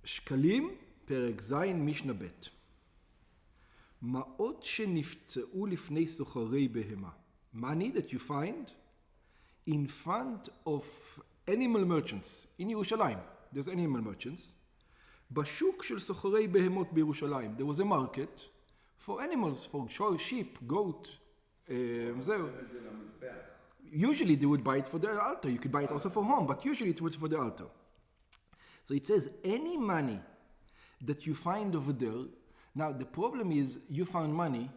שקלים, פרק ז', משנה ב'. מעות שנפצעו לפני סוחרי בהמה. Money that you find in front of animal merchants in ירושלים. There's animal merchants. בשוק של סוחרי בהמות בירושלים. There was a market for animals, for sheep, goat, זהו. Usually they would buy it for their altar. You could buy it also for home, but usually it was for the altar. So it says any money that you find over there. Now the problem is you found money.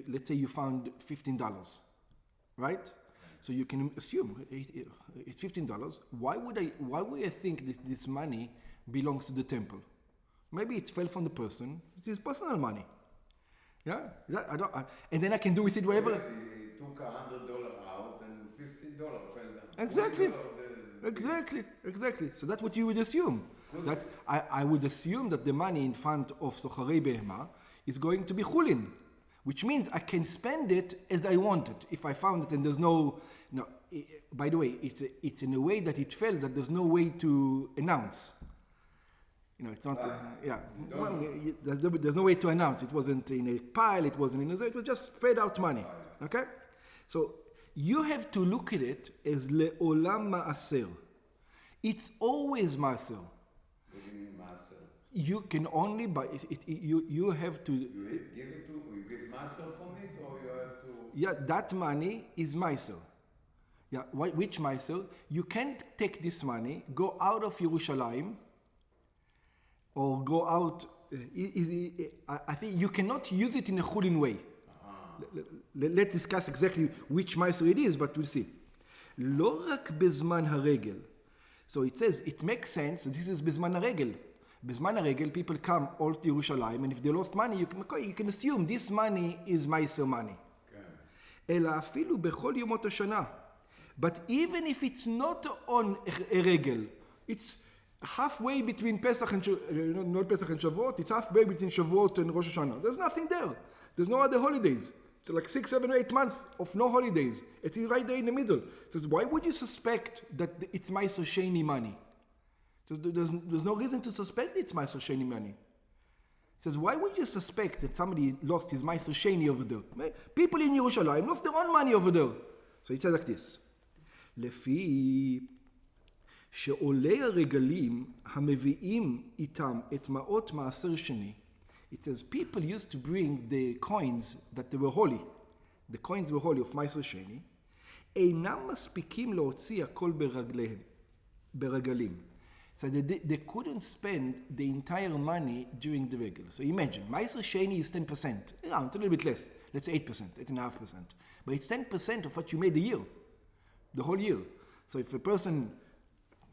Let's say you found $15, right? So you can assume it's $15. Why would I think that this money belongs to the temple? Maybe it fell from the person. It is personal money. Yeah, and then I can do with it whatever. He took $100 out and $15 fell down. Exactly. So that's what you would assume. That I would assume that the money in front of Socharei Behema is going to be chulin, which means I can spend it as I want it. If I found it and there's no. By the way, it's in a way that it fell that there's no way to announce. It's not. There's no way to announce. It wasn't in a pile. It wasn't in a. It was just spread out money. Okay, so you have to look at it as le'olam ma'aser. It's always ma'aser. What do you mean ma'aser? You can only buy it. You have to. You give ma'aser from it, or you have to. Yeah, that money is ma'aser. Yeah, which ma'aser? You can't take this money, go out of Yerushalayim, or go out. I think you cannot use it in a chulin way. Let's discuss exactly which ma'aser it is, but we'll see. לא רק בזמן הרגל. So it says, it makes sense, this is בזמן הרגל. בזמן הרגל, people come all to Yerushalayim, and if they lost money, you can assume this money is ma'aser money. אלא אפילו בכל ימות השנה. But even if it's not on a רגל, it's halfway between Pesach and not Pesach and Shavuot, it's halfway between Shavuot and Rosh Hashanah. There's nothing there. There's no other holidays. It's like 6, 7, 8 months of no holidays. It's right there in the middle. It says, why would you suspect that it's Ma'aser Sheni money? So there's no reason to suspect it's Ma'aser Sheni money. It says, why would you suspect that somebody lost his Ma'aser Sheni over there? People in Yerushalayim lost their own money over there. So it says like this. לפי שעולי הרגלים המביאים איתם את מעות מעשר שני. It says people used to bring the coins that they were holy. The coins were holy of Ma'aser Sheni. אינם מספיקים להוציא הכל ברגלים. So they couldn't spend the entire money during the regel. So imagine, Ma'aser Sheni is 10%. It's a little bit less. Let's say 8%, 8.5%. But it's 10% of what you made a year. The whole year. So if a person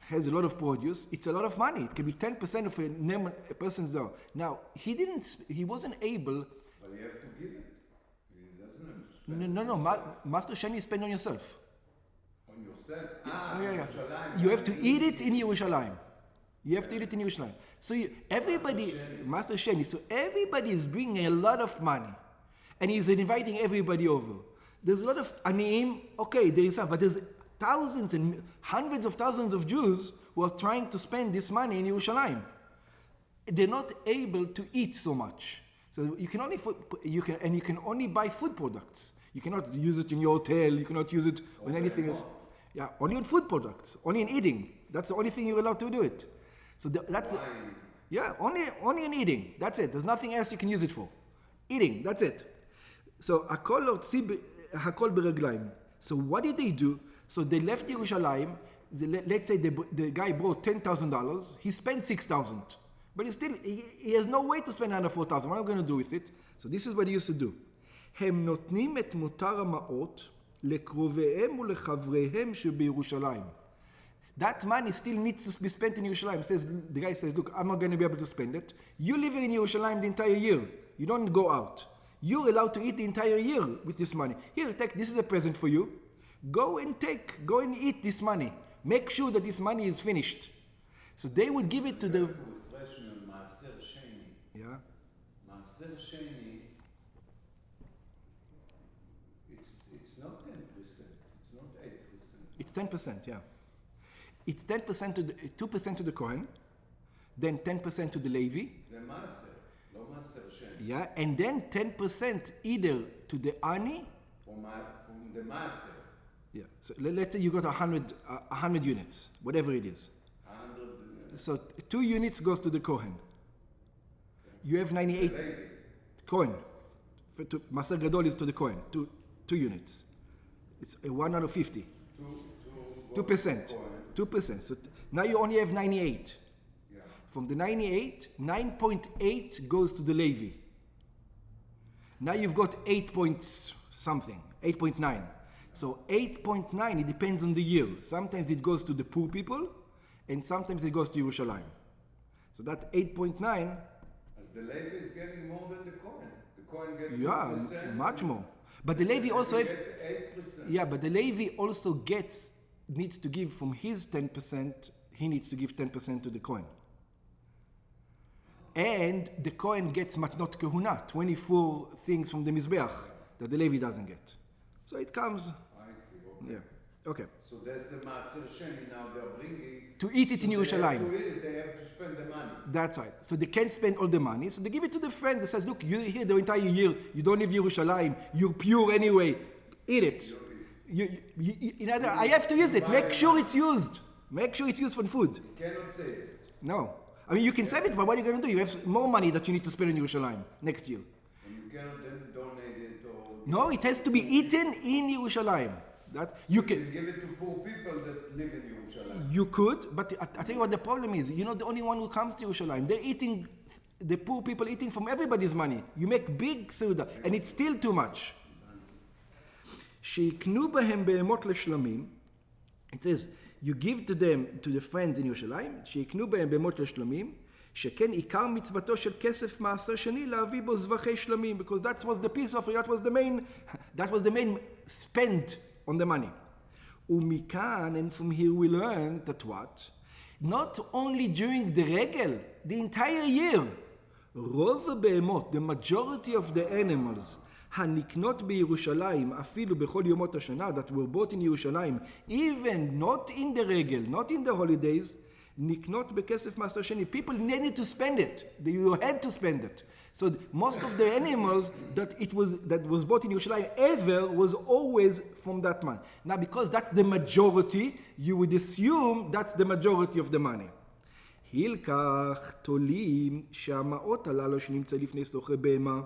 has a lot of produce, it's a lot of money. It can be 10% of a person's dough. Now, he wasn't able. But you have to give it. He doesn't have to spend. No. Ma'aser Sheni is spent on yourself. On yourself? Yeah. You have to eat it in Yerushalayim. So Ma'aser Sheni. So everybody is bringing a lot of money. And he's inviting everybody over. There's a lot of aniyim. Okay, there is, but there's thousands and hundreds of thousands of Jews who are trying to spend this money in Yerushalayim. They're not able to eat so much. So you can only buy food products. You cannot use it in your hotel. You cannot use it on anything else. Yeah, only on food products, only in eating. That's the only thing you're allowed to do it. So that's only in eating. That's it. There's nothing else you can use it for. Eating. That's it. So hakol bereglaim. So what did they do? So they left Yerushalayim. Let's say the guy brought $10,000. He spent $6,000, but he has no way to spend under $4,000. What am I going to do with it? So this is what he used to do. הם נותנים את מותר המעות לקרוביהם ולחבריהם שבירושלים. That money still needs to be spent in Yerushalayim. The guy says, look, I'm not going to be able to spend it. You live in Yerushalayim the entire year. You don't go out. You're allowed to eat the entire year with this money. Here, this is a present for you. Go and eat this money. Make sure that this money is finished. So they would give it to the. Ma'aser Sheni. Yeah. Ma'aser Sheni. It's not 10%. It's not 8%. It's 10%. Yeah. It's 10% to 2% to the Kohen, then 10% to the Levi, זה מעשר, לא מעשר שני. yeah, and then 10% either to the Ani, From the מעשר. yeah. So let's say you got 100 units, whatever it is. 100. So 2 units goes to the Kohen. You have 98 Levi. Kohen. Maser Gadol is to the Kohen. 2 units. It's 1 out of 50. 2%. 2%. So now you only have 98. Yeah. From the 98, 9.8 goes to the Levi. Now you've got 8 point something, 8.9. So 8.9, it depends on the year. Sometimes it goes to the poor people, and sometimes it goes to Yerushalayim. So that 8.9, As the Levi is getting more than the Kohen. The Kohen gets yeah, 2%. much more. But the Levi also have, get 8%. yeah, but the Levi also needs to give from his 10%, he needs to give 10% to the Kohen. And the Kohen gets matnot kehuna, 24 things from the Mizbeach that the Levi doesn't get. So it comes, I see. Okay. yeah, okay. So that's the Maaser Sheni. Now they're bringing. To eat it in They have Yerushalayim. to eat it, they have to spend the money. That's right. So they can't spend all the money. So they give it to the friend that says, look, you're here the entire year. You don't leave Yerushalayim. You're pure anyway. Eat it. I have to use it. Make sure it's used. Make sure it's used for food. You cannot save it. No. I mean, you can save it, but what are you going to do? You have more money that you need to spend in Yerushalayim next year. And you cannot then donate it or. No, it has to be eaten in Yerushalayim. That you You can. give it to poor people that live in Yerushalayim. You could, but I tell you what the problem is. You're not the only one who comes to Yerushalayim. They're eating, the poor people eating from everybody's money. You make big seuda, and it's still too much. שיקנו בהם בהמות לשלמים, it says, you give to them, to the friends in ירושלים, שיקנו בהם בהמות לשלמים, שכן עיקר מצוותו של כסף מעשר שני להביא בו זבחי שלמים, because that was the peace offering, that was the main spent on the money. ומכאן, and from here we learn that what? Not only during the regel, the entire year, רוב הבהמות, the majority of the animals, הנקנות בירושלים, אפילו בכל יומות השנה, that were bought in ירושלים, even not in the regel, not in the holidays, נקנות בכסף מעשר שני. People needed to spend it. You had to spend it. So most of the animals that was bought in Yerushalayim ever was always from that money. Now because that's the majority, you would assume that's the majority of the money. הילקח תולים שהמעות הללו שנמצא לפני סוחרי בהמה,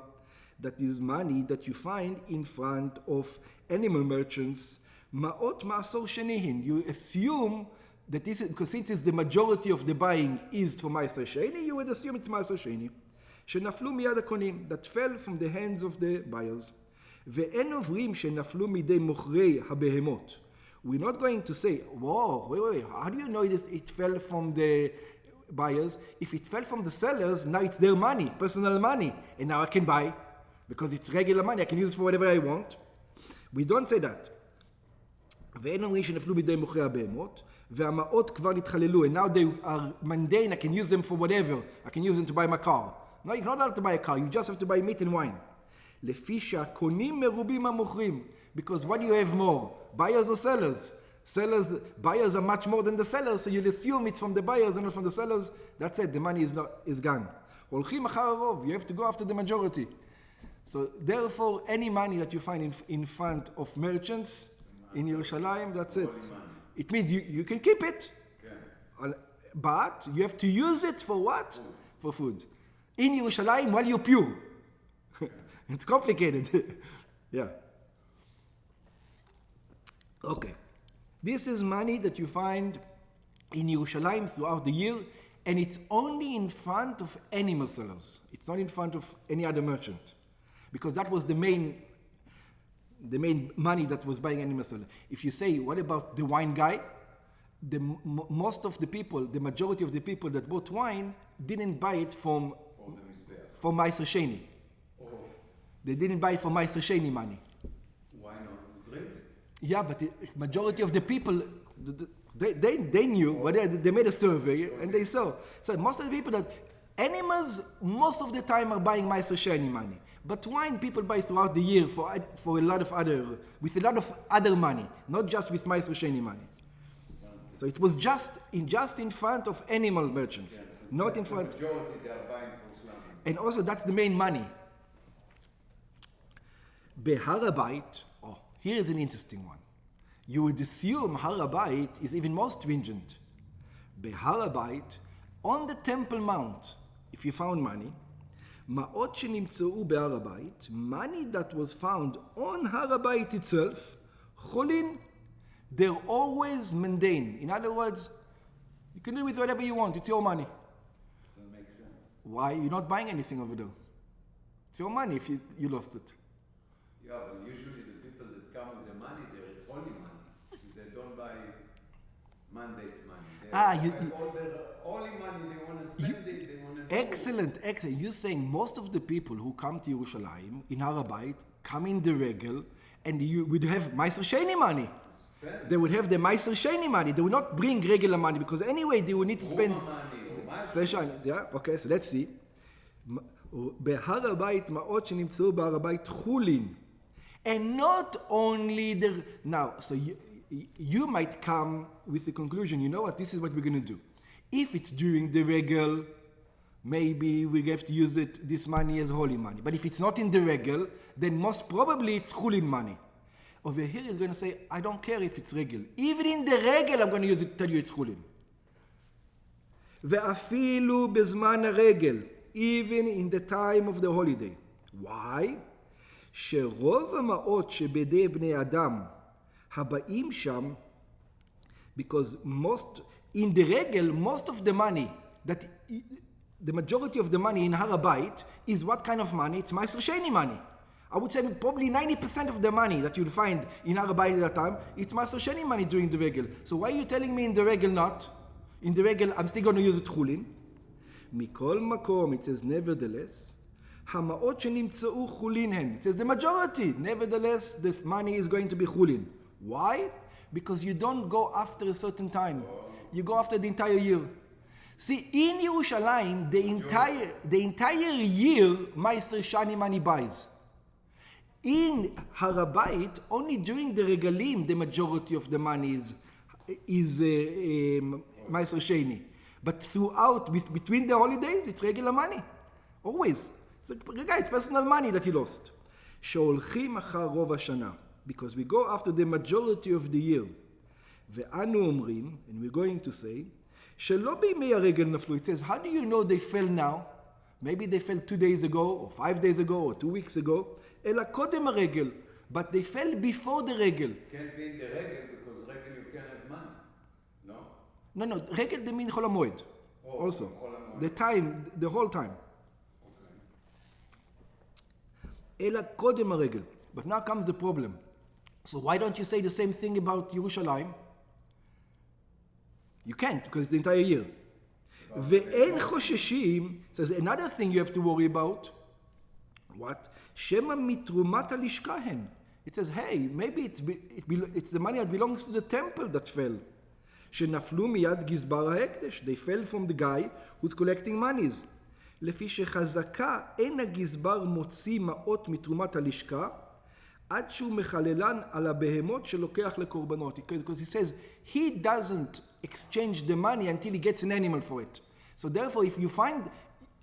that is money that you find in front of animal merchants, ma'ot ma'asor shenihin. You assume that this is, because since it's the majority of the buying is for ma'asor sheni, you would assume it's ma'asor sheni. שנפלו מיד הקונים, that fell from the hands of the buyers. ואין עוברים שנפלו מידי מוכרי הבהמות. We're not going to say, whoa, wait, how do you know it fell from the buyers? If it fell from the sellers, now it's their money, personal money, and now I can buy. Because it's regular money, I can use it for whatever I want. We don't say that. ואין אומרים שנפלו בידי מוכרי הבהמות, והמעות כבר נתחללו, and now they are mundane, I can use them for whatever. I can use them to buy my car. No, you're not allowed to buy a car, you just have to buy meat and wine. לפי שהקונים מרובים המוכרים, because what do you have more? Buyers or sellers? Buyers are much more than the sellers, so you'll assume it's from the buyers and not from the sellers. That's it, the money is gone. הולכים אחר הרוב, you have to go after the majority. So therefore, any money that you find in front of merchants in Yerushalayim, that's it. It means you can keep it, but you have to use it for what? For food. In Yerushalayim, while you're pure. It's complicated. Yeah. Okay. This is money that you find in Yerushalayim throughout the year, and it's only in front of animal sellers. It's not in front of any other merchant. Because that was the main money that was buying animal seller. If you say, what about the wine guy? Most of the people, the majority of the people that bought wine didn't buy it from Ma'aser Sheni. Oh. They didn't buy it from Ma'aser Sheni money. Why not drink it? Yeah, but the majority of the people, they knew, but they made a survey and they saw. So most of the people that, animals most of the time are buying Ma'aser Sheni money. But wine people buy throughout the year for a lot of other, with a lot of other money, not just with Ma'aser Sheni money. So it was just in front of animal merchants, not in front. The majority they are buying for slum. And also that's the main money. Behar Habayit, here is an interesting one. You would assume Har Habayit is even more stringent. Behar Habayit, on the Temple Mount, if you found money, ma'ot shenimtzeu behar Habayit, money that was found on Har Habayit itself, cholin, they're always mundane. In other words, you can do with whatever you want. It's your money. Doesn't make sense. Why? You're not buying anything over there. It's your money if you lost it. Yeah, but usually the people that come with the money, it's holy money. They don't buy mandate money. All their holy money, they want to spend it, they want to... Excellent. You're saying most of the people who come to Yerushalayim in Har Habayit come in the regel, and you would have Meiser Sheni money. They would have the Meiser Sheni money. They would not bring regular money because anyway they would need to spend... Yeah, okay, so let's see. בהר הבית מעות שנמצאו בהר הבית חולין. And not only the... Now, so you might come with the conclusion, you know what, this is what we're going to do. If it's during the regal, maybe we have to use this money as holy money. But if it's not in the regal, then most probably it's chulin money. Over here he's going to say, I don't care if it's regal. Even in the regal I'm going to tell you it's chulin. ואפילו בזמן הרגל, even in the time of the holiday. Why? שרוב המעות שבידי בני אדם הבאים שם, because in the regel, most of the money, the majority of the money in Har Habayit is what kind of money? It's Meiser Sheni money. I would say probably 90% of the money that you'll find in Har Habayit at that time, it's Meiser Sheni money during the regel. So why are you telling me in the regel not? In the regel, I'm still going to use it chulin. מכל מקום, it says nevertheless, המעות שנמצאו חולין הן. It says the majority. Nevertheless, the money is going to be chulin. Why? Because you don't go after a certain time. You go after the entire year. See, in Yerushalayim, the entire year, Meiser Shani money buys. In Har Habayit, only during the regalim, the majority of the money is Meiser Sheni. But throughout, between the holidays, it's regular money. Always. It's personal money that he lost. שהולכים אחר רוב השנה. Because we go after the majority of the year. ואנו אומרים, and we're going to say, שלא בימי הרגל נפלו. It says, how do you know they fell now? Maybe they fell 2 days ago, or 5 days ago, or 2 weeks ago. אלא קודם הרגל. But they fell before the רגל. Can't be in the רגל, because רגל you can't have money. No? No, רגל they mean חול המועד. Also. The time, the whole time. אלא קודם הרגל. But now comes the problem. So why don't you say the same thing about Yerushalayim? You can't, because it's the entire year. ואין חוששים, says another thing you have to worry about. What? שמא מתרומת הלשכה הן. It says, hey, maybe it's the money that belongs to the temple that fell. שנפלו מיד גזבר ההקדש. They fell from the guy who's collecting monies. לפי שחזקה אין הגזבר מוציא מעות מתרומת הלשכה, עד שהוא מחללן על הבהמות שלוקח לקורבנות. Because he says, he doesn't exchange the money until he gets an animal for it. So therefore, if you find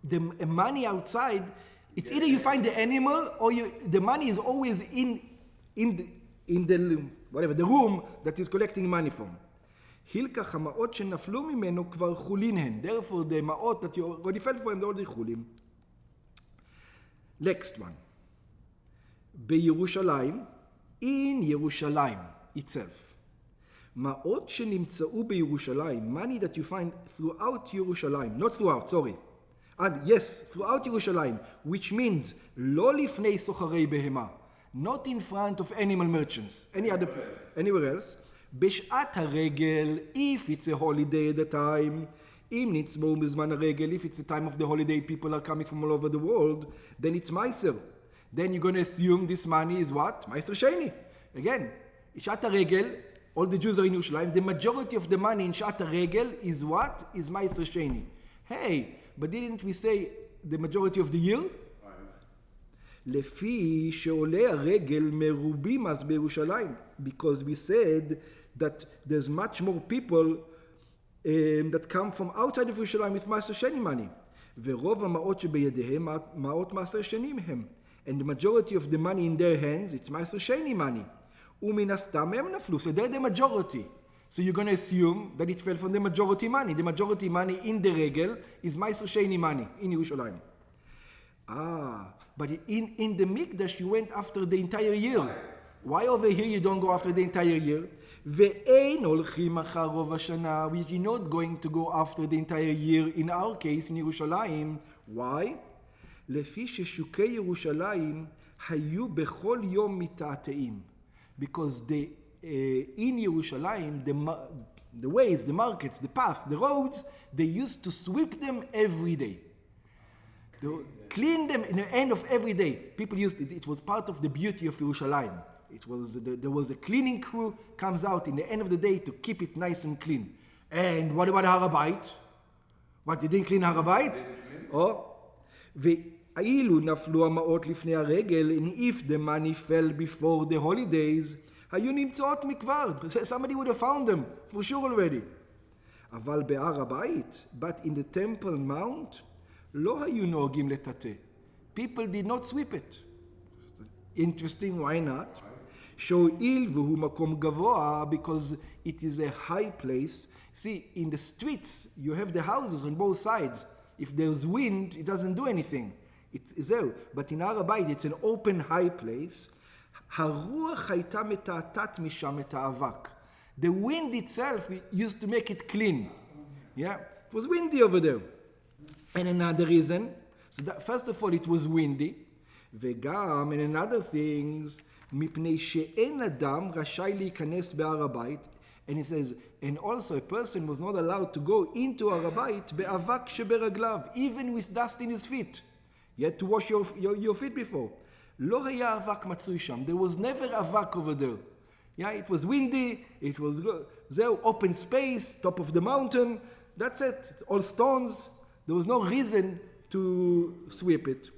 the money outside, it's either you find the animal or the money is always in the room that is collecting money from. הילקח המעות שנפלו ממנו כבר חולין הן. Therefore, the מעות that you already fell for him, they're already חולים. Next one. בירושלים, in ירושלים itself. מעות שנמצאו בירושלים, money that you find throughout ירושלים, not throughout, sorry. And yes, throughout ירושלים, which means לא לפני סוחרי בהמה, not in front of animal merchants, anywhere else. בשעת הרגל, if it's a holiday at the time, אם נצבעו בזמן הרגל, if it's the time of the holiday, people are coming from all over the world, then it's meiser. Then you're going to assume this money is what? Meiser Sheni. Again, שעת הרגל, all the Jews are in Yerushalayim, the majority of the money in שעת הרגל is what? Is Meiser Sheni. Hey, but didn't we say the majority of the year? לפי שעולי הרגל מרובים אז בירושלים. Because we said that there's much more people that come from outside of Yerushalayim with Maaser Sheni money. ורוב המעות שבידיהם מעות מעשר שנים הם. And the majority of the money in their hands, it's Maaser Sheni money. ומן הסתם הם נפלו. So they're the majority. So you're going to assume that it fell from the majority money. The majority money in the regel is Maaser Sheni money in Yerushalayim. But in the Mikdash you went after the entire year. Why over here you don't go after the entire year? ואין הולכים אחר רוב השנה. We're not going to go after the entire year in our case in ירושלים. Why? לפי ששוקי ירושלים היו בכל יום מתעתעים. Because in Yerushalayim, the ways, the markets, the path, the roads, they used to sweep them every day. They clean them in the end of every day. People used it. It was part of the beauty of Yerushalayim. There was a cleaning crew comes out in the end of the day to keep it nice and clean. And what about Har HaBayit? What, they didn't clean Har HaBayit? ואילו נפלו המעות לפני הרגל, and if the money fell before the holidays, היו נמצאות מכבר. Somebody would have found them for sure already. אבל בהר הבית, but in the temple mount, לא היו נוהגים לטאטא. People did not sweep it. Interesting, why not? שהואיל והוא מקום גבוה, because it is a high place. See, in the streets, you have the houses on both sides. If there's wind, it doesn't do anything. It's there. But in Har HaBayit, it's an open high place. הרוח הייתה מתעתעת משם את האבק. The wind itself used to make it clean. Yeah, it was windy over there. And another reason, so that, first of all, it was windy. וגם, and another things, מפני שאין אדם רשאי להיכנס בהר הבית. And it says, and also a person was not allowed to go into Har HaBayit באבק שברגליו, even with dust in his feet. You had to wash your feet before. לא היה אבק מצוי שם. There was never אבק over there. Yeah, it was windy, it was there, open space, top of the mountain. That's it. All stones. There was no reason to sweep it.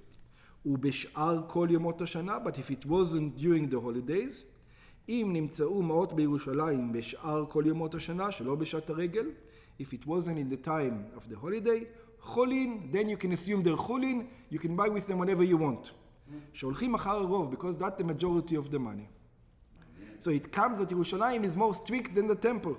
ובשאר כל ימות השנה, but if it wasn't during the holidays, אם נמצאו מעות בירושלים בשאר כל ימות השנה, שלא בשעת הרגל, if it wasn't in the time of the holiday, חולין, then you can assume they're חולין, you can buy with them whatever you want. שהולכים אחר הרוב, because that's the majority of the money. So it comes that Yerushalayim is more strict than the temple.